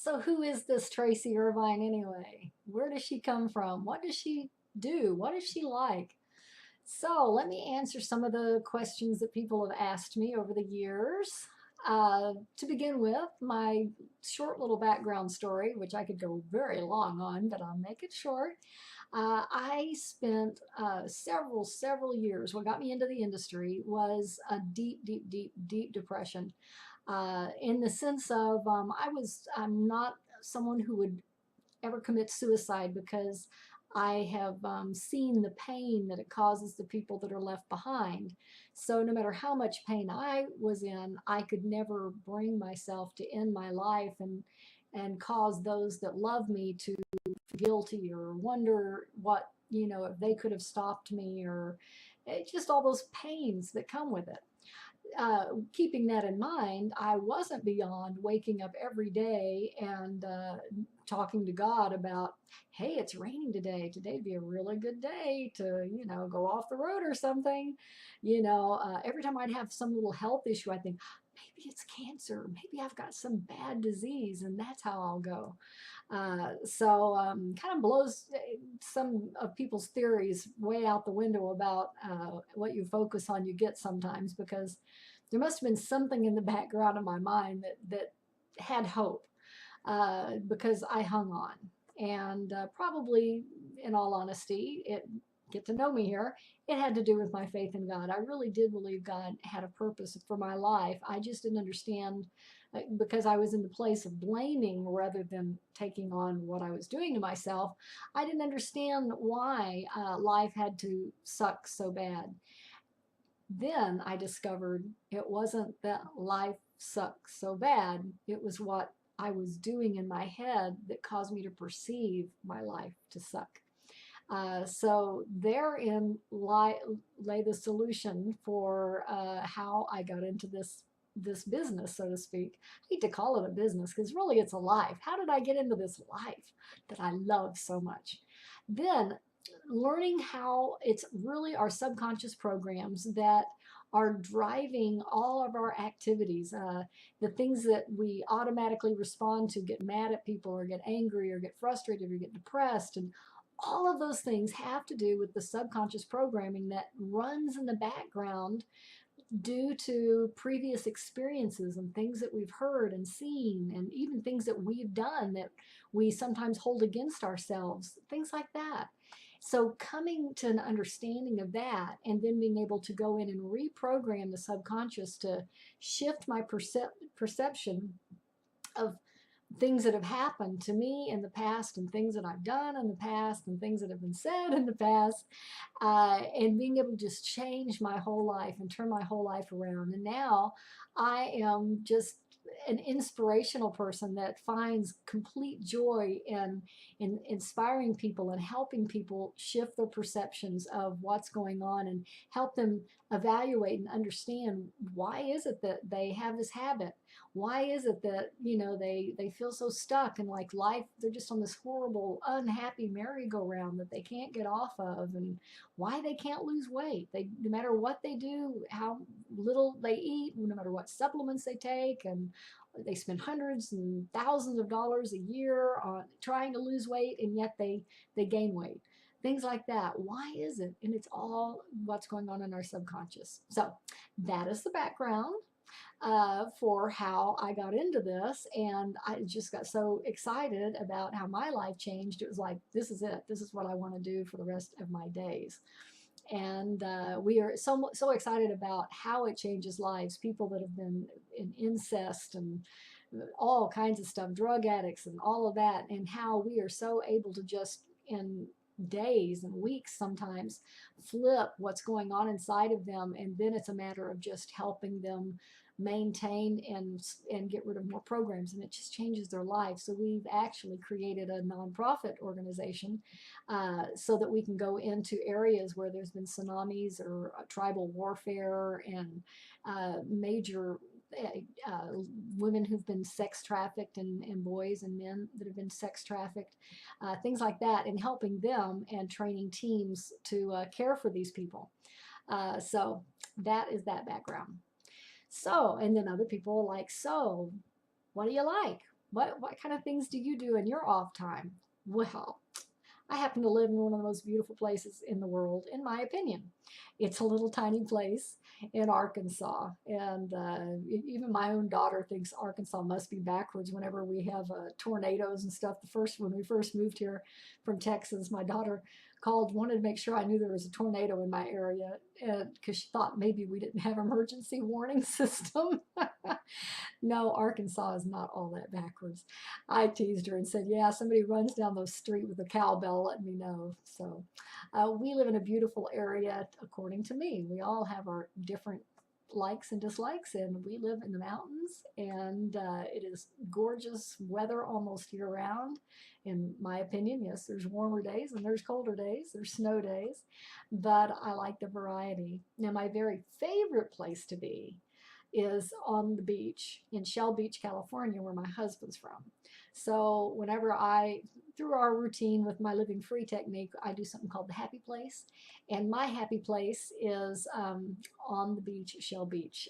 So who is this Tracie Irvine anyway? Where does she come from? What does she do? What is she like? So let me answer some of the questions that people have asked me over the years. To begin with, my short little background story, which I could go very long on, but I'll make it short. I spent several years. What got me into the industry was a deep depression, in the sense of I'm not someone who would ever commit suicide because I have seen the pain that it causes the people that are left behind. So no matter how much pain I was in, I could never bring myself to end my life and cause those that love me to feel guilty or wonder what, if they could have stopped me, or just all those pains that come with it. Keeping that in mind, I wasn't beyond waking up every day and talking to God about, hey, it's raining today. Today'd be a really good day to, go off the road or something. Every time I'd have some little health issue, I think, maybe it's cancer. Maybe I've got some bad disease, and that's how I'll go. Kind of blows some of people's theories way out the window about what you focus on, you get sometimes, because there must have been something in the background of my mind that had hope, because I hung on. And probably, in all honesty, get to know me here, it had to do with my faith in God. I really did believe God had a purpose for my life. I just didn't understand, because I was in the place of blaming rather than taking on what I was doing to myself. I didn't understand why life had to suck so bad. Then I discovered it wasn't that life sucked so bad, it was what I was doing in my head that caused me to perceive my life to suck. So therein lay the solution for how I got into this business, so to speak. I hate to call it a business because really it's a life. How did I get into this life that I love so much? Then learning how it's really our subconscious programs that are driving all of our activities, the things that we automatically respond to, get mad at people or get angry or get frustrated or get depressed, and all of those things have to do with the subconscious programming that runs in the background due to previous experiences and things that we've heard and seen, and even things that we've done that we sometimes hold against ourselves, things like that. So coming to an understanding of that, and then being able to go in and reprogram the subconscious to shift my perception of things that have happened to me in the past, and things that I've done in the past, and things that have been said in the past, and being able to just change my whole life and turn my whole life around. And now I am just an inspirational person that finds complete joy in inspiring people and helping people shift their perceptions of what's going on, and help them evaluate and understand, why is it that they have this habit? Why is it that they feel so stuck, and like life, they're just on this horrible unhappy merry-go-round that they can't get off of, and why they can't lose weight. They, no matter what they do, how little they eat, no matter what supplements they take, and they spend hundreds and thousands of dollars a year on trying to lose weight, and yet they gain weight. Things like that. Why is it? And it's all what's going on in our subconscious. So that is the background for how I got into this. And I just got so excited about how my life changed. It was like, this is it. This is what I want to do for the rest of my days. And we are so excited about how it changes lives. People that have been in incest and all kinds of stuff, drug addicts and all of that, and how we are so able to just, in days and weeks sometimes, flip what's going on inside of them, and then it's a matter of just helping them maintain and get rid of more programs, and it just changes their life. So we've actually created a nonprofit organization, so that we can go into areas where there's been tsunamis or tribal warfare, and major women who've been sex trafficked, and boys and men that have been sex trafficked, things like that, and helping them and training teams to care for these people. So that is that background. So, and then other people are like, so what do you like? What kind of things do you do in your off time? Well, I happen to live in one of the most beautiful places in the world, in my opinion. It's a little tiny place in Arkansas, and even my own daughter thinks Arkansas must be backwards whenever we have tornadoes and stuff. When we first moved here from Texas, my daughter called, wanted to make sure I knew there was a tornado in my area, because she thought maybe we didn't have emergency warning system. No, Arkansas is not all that backwards. I teased her and said, yeah, somebody runs down the street with a cowbell, let me know. So we live in a beautiful area, according to me. We all have our different likes and dislikes, and we live in the mountains, and it is gorgeous weather almost year round. In my opinion, yes, there's warmer days and there's colder days, there's snow days, but I like the variety. Now, my very favorite place to be is on the beach in Shell Beach, California, where my husband's from. So whenever through our routine with my living free technique, I do something called the happy place. And my happy place is on the beach at Shell Beach.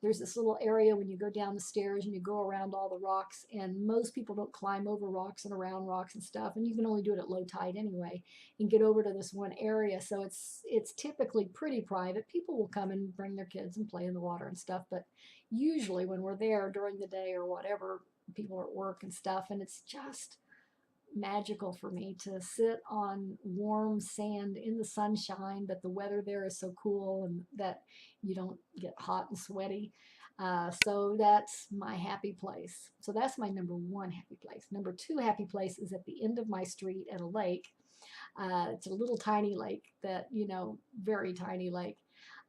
There's this little area when you go down the stairs and you go around all the rocks, and most people don't climb over rocks and around rocks and stuff, and you can only do it at low tide anyway, and get over to this one area. So it's typically pretty private. People will come and bring their kids and play in the water and stuff, but usually when we're there during the day or whatever, people are at work and stuff, and it's just magical for me to sit on warm sand in the sunshine, but the weather there is so cool and that you don't get hot and sweaty. So that's my happy place. So that's my number one happy place. Number two happy place is at the end of my street at a lake. It's a little tiny lake that, very tiny lake.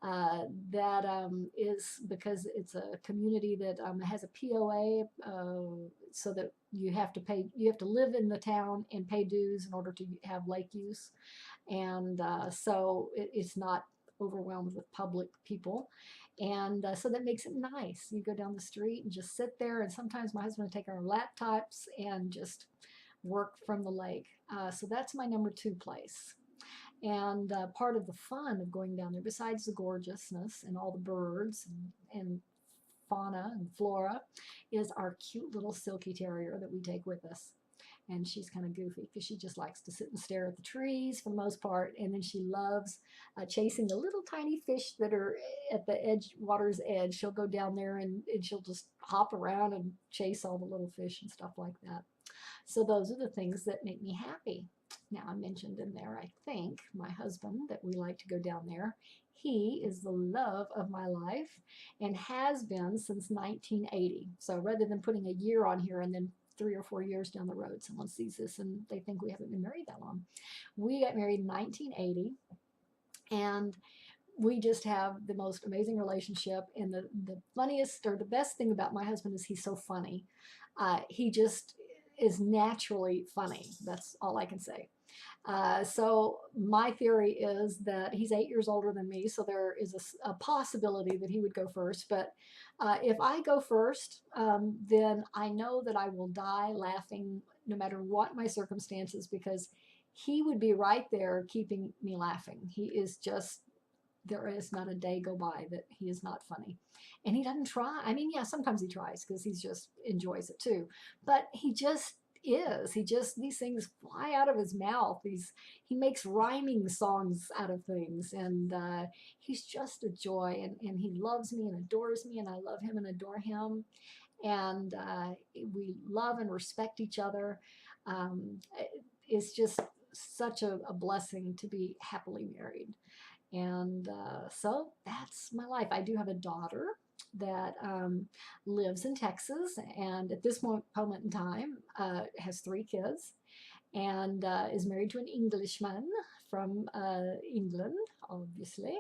That is because it's a community that has a POA, so that you have to live in the town and pay dues in order to have lake use, and so it's not overwhelmed with public people, and so that makes it nice. You go down the street and just sit there, and sometimes my husband will take our laptops and just work from the lake. So that's my number two place. And part of the fun of going down there, besides the gorgeousness and all the birds and fauna and flora, is our cute little silky terrier that we take with us. And she's kind of goofy because she just likes to sit and stare at the trees for the most part. And then she loves chasing the little tiny fish that are at the water's edge. She'll go down there and she'll just hop around and chase all the little fish and stuff like that. So those are the things that make me happy. Now, I mentioned in there, I think, my husband, that we like to go down there. He is the love of my life and has been since 1980. So rather than putting a year on here and then 3 or 4 years down the road, someone sees this and they think we haven't been married that long. We got married in 1980, and we just have the most amazing relationship. And the funniest or the best thing about my husband is he's so funny. He just is naturally funny. That's all I can say. So my theory is that he's 8 years older than me, so there is a possibility that he would go first. But if I go first, then I know that I will die laughing no matter what my circumstances, because he would be right there keeping me laughing. He is just, there is not a day go by that he is not funny. And he doesn't try. I mean, yeah, sometimes he tries because he just enjoys it too. But he just is. These things fly out of his mouth. He makes rhyming songs out of things. And he's just a joy. And he loves me and adores me. And I love him and adore him. And we love and respect each other. It's just such a blessing to be happily married. And so that's my life. I do have a daughter that lives in Texas, and at this moment in time has 3 kids, and is married to an Englishman from England, obviously,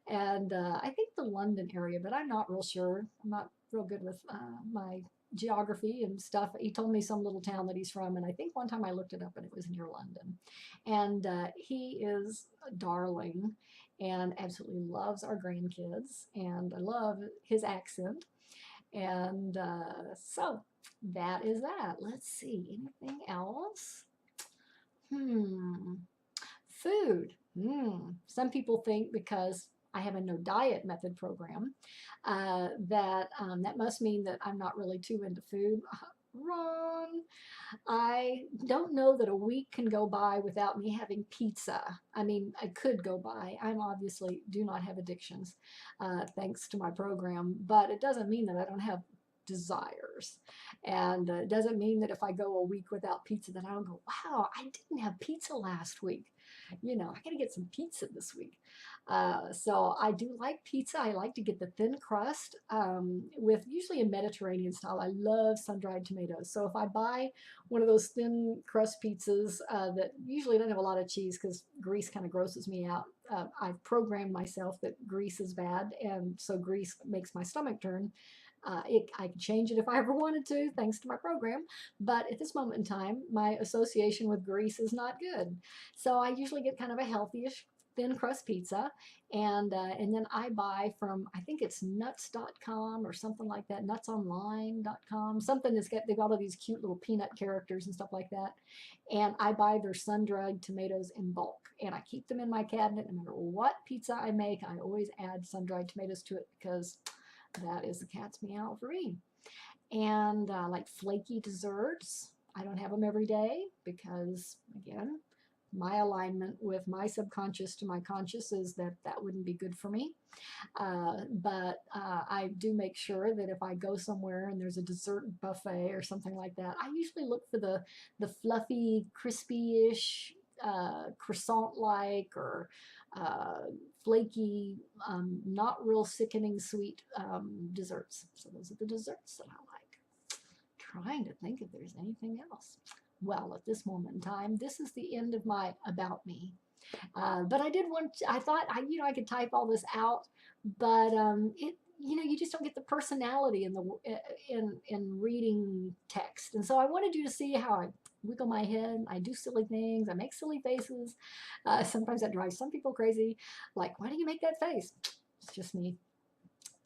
and I think the London area, but I'm not real sure. I'm not real good with my geography and stuff. He told me some little town that he's from, and I think one time I looked it up and it was near London. And he is a darling and absolutely loves our grandkids, and I love his accent. And so that is that. Let's see, anything else? Food. Some people think because I have a no diet method program that must mean that I'm not really too into food. Wrong. I don't know that a week can go by without me having pizza. I mean, I could go by. I'm obviously do not have addictions, thanks to my program, but it doesn't mean that I don't have desires. And it doesn't mean that if I go a week without pizza, that I don't go, wow, I didn't have pizza last week. You know, I got to get some pizza this week. So I do like pizza. I like to get the thin crust with usually a Mediterranean style. I love sun-dried tomatoes. So if I buy one of those thin crust pizzas that usually don't have a lot of cheese because grease kind of grosses me out. I've programmed myself that grease is bad, and so grease makes my stomach turn. I could change it if I ever wanted to, thanks to my program. But at this moment in time, my association with grease is not good. So I usually get kind of a healthy-ish thin crust pizza, and then I buy from, I think it's nuts.com or something like that, nutsonline.com, something that's got, they've got all these cute little peanut characters and stuff like that. And I buy their sun-dried tomatoes in bulk, and I keep them in my cabinet. No matter what pizza I make, I always add sun-dried tomatoes to it because that is the cat's meow for me. And like flaky desserts, I don't have them every day because, again, my alignment with my subconscious to my conscious is that that wouldn't be good for me. But I do make sure that if I go somewhere and there's a dessert buffet or something like that, I usually look for the fluffy, crispy-ish, croissant-like or flaky, not real sickening sweet desserts. So those are the desserts that I like. Trying to think if there's anything else. Well, at this moment in time, this is the end of my about me. But I did want, I thought, I could type all this out, but you just don't get the personality in in reading text. And so I wanted you to see how I wiggle my head, I do silly things, I make silly faces. Sometimes that drives some people crazy. Like, why do you make that face? It's just me.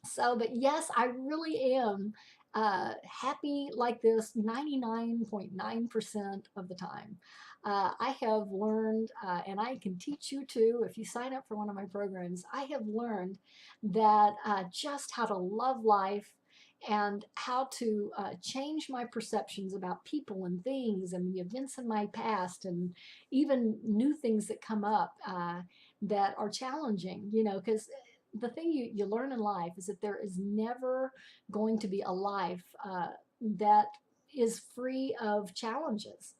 So, but yes, I really am happy like this 99.9% of the time. I have learned, and I can teach you too, if you sign up for one of my programs, I have learned that just how to love life and how to change my perceptions about people and things and the events in my past and even new things that come up that are challenging, because the thing you learn in life is that there is never going to be a life that is free of challenges.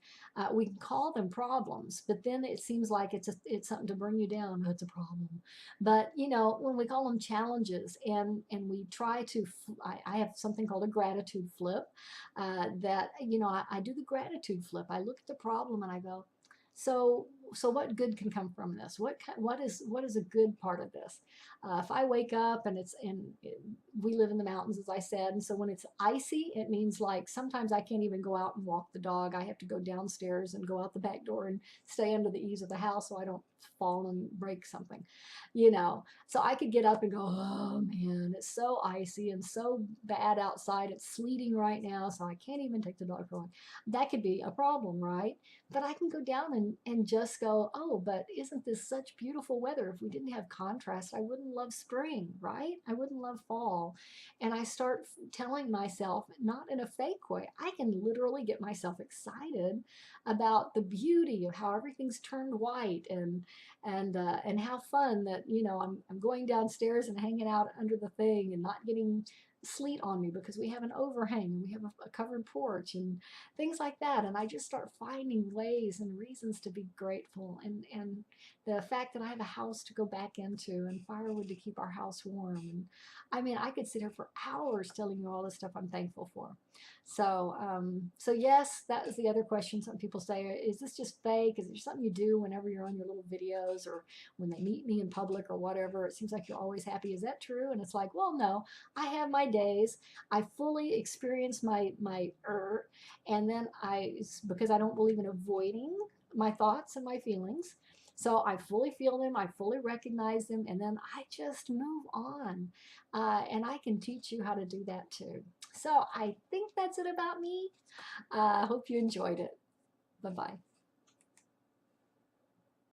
We can call them problems, but then it seems like it's something to bring you down. Oh, it's a problem. But when we call them challenges and we try to, I have something called a gratitude flip. That I do the gratitude flip. I look at the problem and I go, so what good can come from this? What is a good part of this? If I wake up and we live in the mountains, as I said, and so when it's icy, it means like sometimes I can't even go out and walk the dog. I have to go downstairs and go out the back door and stay under the eaves of the house so I don't fall and break something, So I could get up and go, oh man, it's so icy and so bad outside. It's sleeting right now, so I can't even take the dog for a walk. That could be a problem, right? But I can go down and just go, oh, but isn't this such beautiful weather? If we didn't have contrast, I wouldn't love spring, right? I wouldn't love fall. And I start telling myself, not in a fake way, I can literally get myself excited about the beauty of how everything's turned white and how fun that I'm going downstairs and hanging out under the thing and not getting sleet on me because we have an overhang and we have a covered porch and things like that. And I just start finding ways and reasons to be grateful, and the fact that I have a house to go back into and firewood to keep our house warm. And I mean, I could sit here for hours telling you all the stuff I'm thankful for. So yes, that is the other question. Some people say, is this just fake? Is there something you do whenever you're on your little videos or when they meet me in public or whatever? It seems like you're always happy. Is that true? And it's like, well, no, I have my days. I fully experience my and then because I don't believe in avoiding my thoughts and my feelings. So I fully feel them, I fully recognize them, and then I just move on. And I can teach you how to do that too. So I think that's it about me. I hope you enjoyed it. Bye-bye.